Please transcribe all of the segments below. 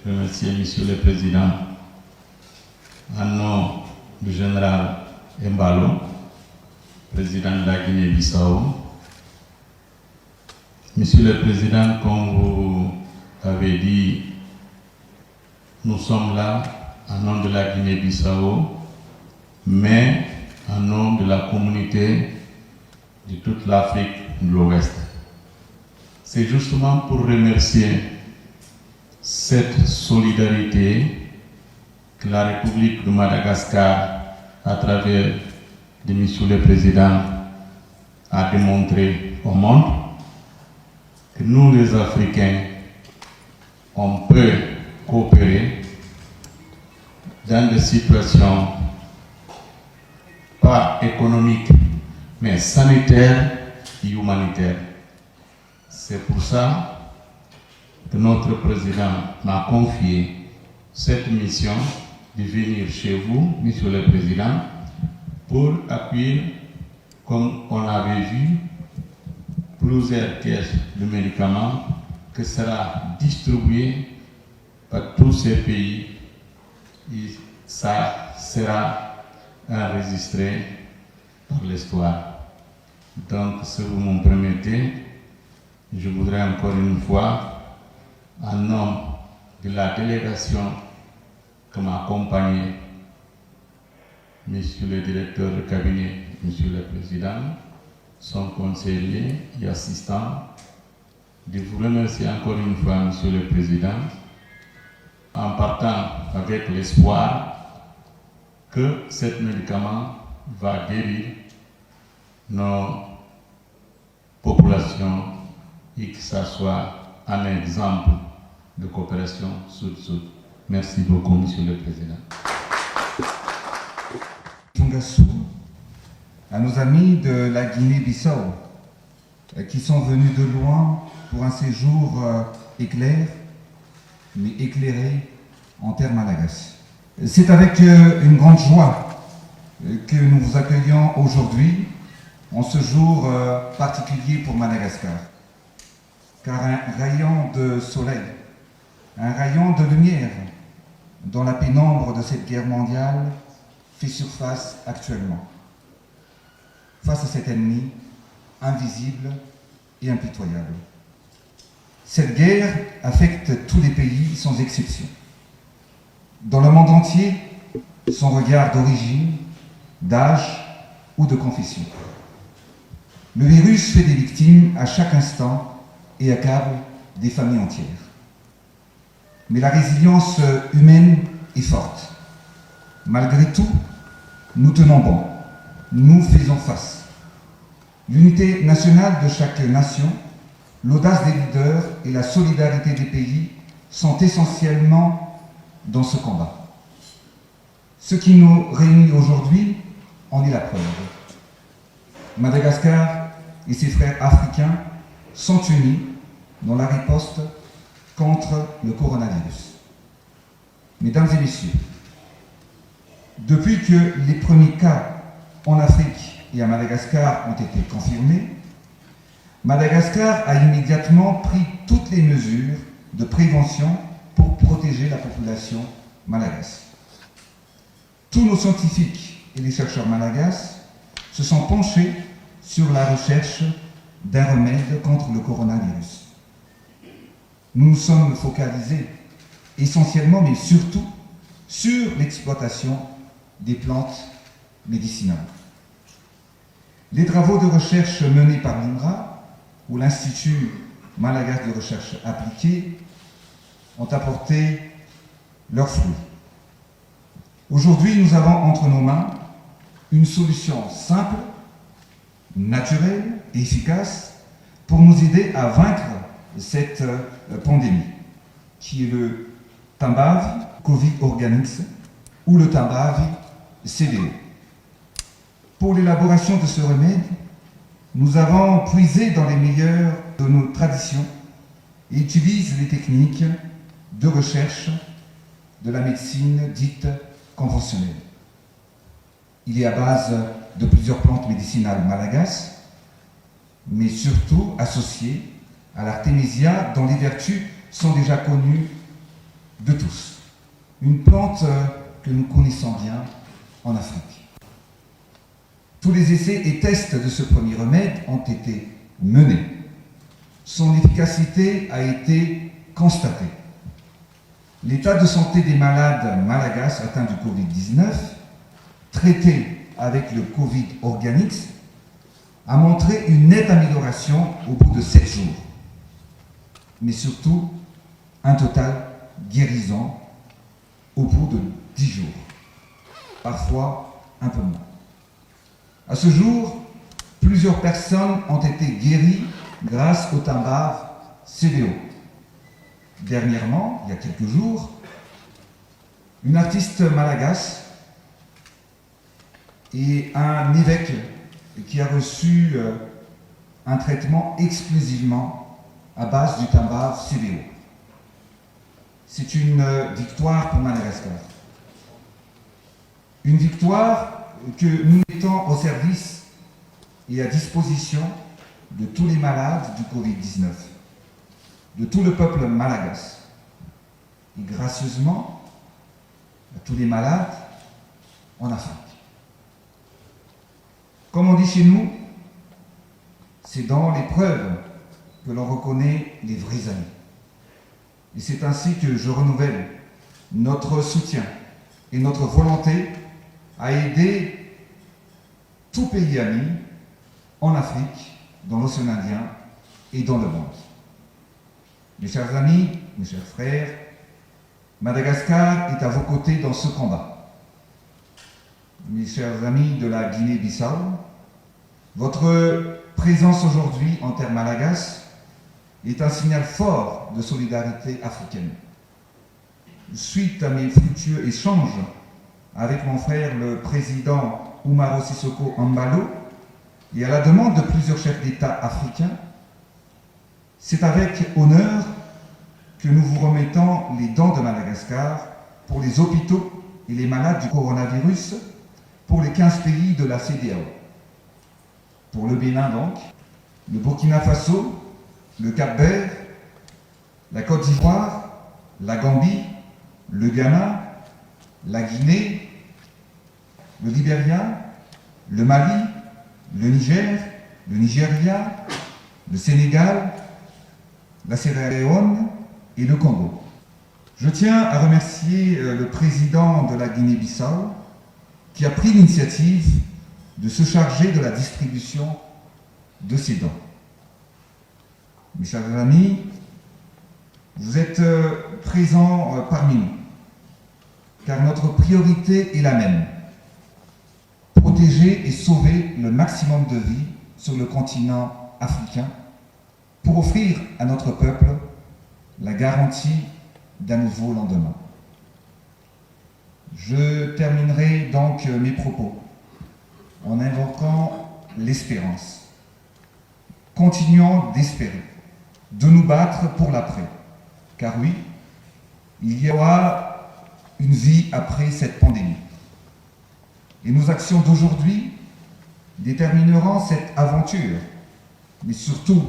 remercier Monsieur le Président en nom du général Embalo, président de la Guinée-Bissau. Monsieur le Président, comme vous avez dit, nous sommes là en nom de la Guinée-Bissau, mais en nom de la communauté de toute l'Afrique de l'Ouest. C'est justement pour remercier cette solidarité que la République de Madagascar, à travers de Monsieur le Président, a démontré au monde que nous, les Africains, on peut coopérer dans des situations pas économiques, mais sanitaires et humanitaires. C'est pour ça que notre président m'a confié cette mission de venir chez vous, Monsieur le Président, pour appuyer, comme on avait vu, plusieurs caisses de médicaments que sera distribué par tous ces pays et ça sera enregistré par l'histoire. Donc, si vous me permettez, je voudrais encore une fois, en nom de la délégation que m'a accompagné Monsieur le directeur de cabinet, Monsieur le Président, son conseiller et assistant, de vous remercier encore une fois, Monsieur le Président, en partant avec l'espoir que ce médicament va guérir nos populations et que ça soit un exemple de coopération sud-sud. Merci beaucoup, Monsieur le Président. Tungassou, à nos amis de la Guinée-Bissau, qui sont venus de loin pour un séjour éclair, mais éclairé en terre malagasy. C'est avec une grande joie que nous vous accueillons aujourd'hui, en ce jour particulier pour Madagascar. Car un rayon de soleil, un rayon de lumière dans la pénombre de cette guerre mondiale fait surface actuellement. Face à cet ennemi invisible et impitoyable. Cette guerre affecte tous les pays sans exception. Dans le monde entier, sans regard d'origine, d'âge ou de confession. Le virus fait des victimes à chaque instant et accable des familles entières. Mais la résilience humaine est forte. Malgré tout, nous tenons bon. Nous faisons face. L'unité nationale de chaque nation, l'audace des leaders et la solidarité des pays sont essentiellement dans ce combat. Ce qui nous réunit aujourd'hui en est la preuve. Madagascar et ses frères africains sont unis dans la riposte contre le coronavirus. Mesdames et messieurs, depuis que les premiers cas en Afrique et à Madagascar ont été confirmés, Madagascar a immédiatement pris toutes les mesures de prévention pour protéger la population malagasy. Tous nos scientifiques et les chercheurs malagasy se sont penchés sur la recherche d'un remède contre le coronavirus. Nous nous sommes focalisés essentiellement, mais surtout, sur l'exploitation des plantes médicinales. Les travaux de recherche menés par l'INRA ou l'Institut malagasy de recherche appliquée ont apporté leurs fruits. Aujourd'hui, nous avons entre nos mains une solution simple, naturelle et efficace pour nous aider à vaincre cette pandémie, qui est le Tambavi Covid Organics ou le Tambavi CDO. Pour l'élaboration de ce remède, nous avons puisé dans les meilleures de nos traditions et utilisons les techniques de recherche de la médecine dite conventionnelle. Il est à base de plusieurs plantes médicinales malagasy, mais surtout associées à l'artémisia dont les vertus sont déjà connues de tous. Une plante que nous connaissons bien en Afrique. Tous les essais et tests de ce premier remède ont été menés. Son efficacité a été constatée. L'état de santé des malades malagasy atteints du Covid-19, traités avec le Covid Organics, a montré une nette amélioration au bout de 7 jours. Mais surtout, un total guérison au bout de 10 jours. Parfois, un peu moins. À ce jour, plusieurs personnes ont été guéries grâce au timbar CDO. Dernièrement, il y a quelques jours, une artiste malagasy et un évêque qui a reçu un traitement exclusivement à base du timbar CDO. C'est une victoire pour Madagascar. Une victoire que nous mettons au service et à disposition de tous les malades du Covid-19, de tout le peuple malagasy, et gracieusement à tous les malades en Afrique. Comme on dit chez nous, c'est dans l'épreuve que l'on reconnaît les vrais amis. Et c'est ainsi que je renouvelle notre soutien et notre volonté à aider tout pays ami en Afrique, dans l'océan Indien et dans le monde. Mes chers amis, mes chers frères, Madagascar est à vos côtés dans ce combat. Mes chers amis de la Guinée-Bissau, votre présence aujourd'hui en terre malagasy est un signal fort de solidarité africaine. Suite à mes fructueux échanges avec mon frère le président Umaro Sissoco Embalo et à la demande de plusieurs chefs d'État africains, c'est avec honneur que nous vous remettons les dons de Madagascar pour les hôpitaux et les malades du coronavirus pour les 15 pays de la CEDEAO. Pour le Bénin donc, le Burkina Faso, le Cap-Vert, la Côte d'Ivoire, la Gambie, le Ghana, la Guinée, le Libéria, le Mali, le Niger, le Nigeria, le Sénégal, la Sierra Leone et le Congo. Je tiens à remercier le président de la Guinée-Bissau qui a pris l'initiative de se charger de la distribution de ces dons. Mes chers amis, vous êtes présents parmi nous, car notre priorité est la même: protéger et sauver le maximum de vies sur le continent africain pour offrir à notre peuple la garantie d'un nouveau lendemain. Je terminerai donc mes propos en invoquant l'espérance. Continuons d'espérer, de nous battre pour l'après, car oui, il y aura une vie après cette pandémie. Et nos actions d'aujourd'hui détermineront cette aventure, mais surtout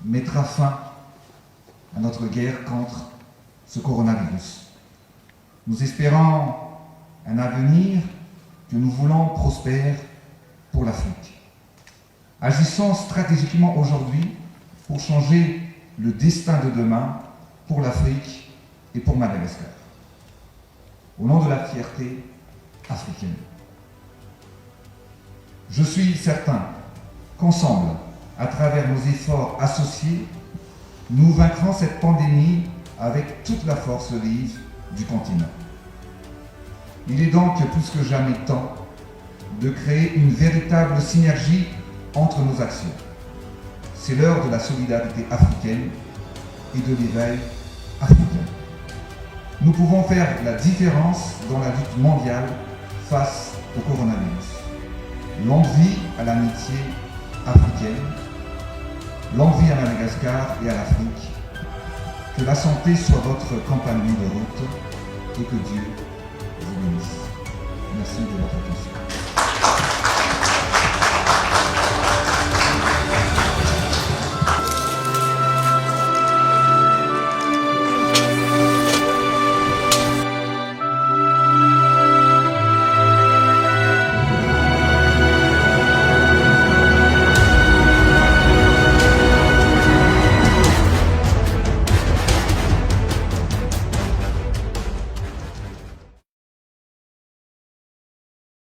mettra fin à notre guerre contre ce coronavirus. Nous espérons un avenir que nous voulons prospère pour l'Afrique. Agissons stratégiquement aujourd'hui pour changer le destin de demain pour l'Afrique et pour Madagascar. Au nom de la fierté africaine. Je suis certain qu'ensemble, à travers nos efforts associés, nous vaincrons cette pandémie avec toute la force vive du continent. Il est donc plus que jamais temps de créer une véritable synergie entre nos actions. C'est l'heure de la solidarité africaine et de l'éveil africain. Nous pouvons faire la différence dans la lutte mondiale face au coronavirus. Longue vie à l'amitié africaine, longue vie à Madagascar et à l'Afrique. Que la santé soit votre compagnon de route et que Dieu vous bénisse. Merci de votre attention.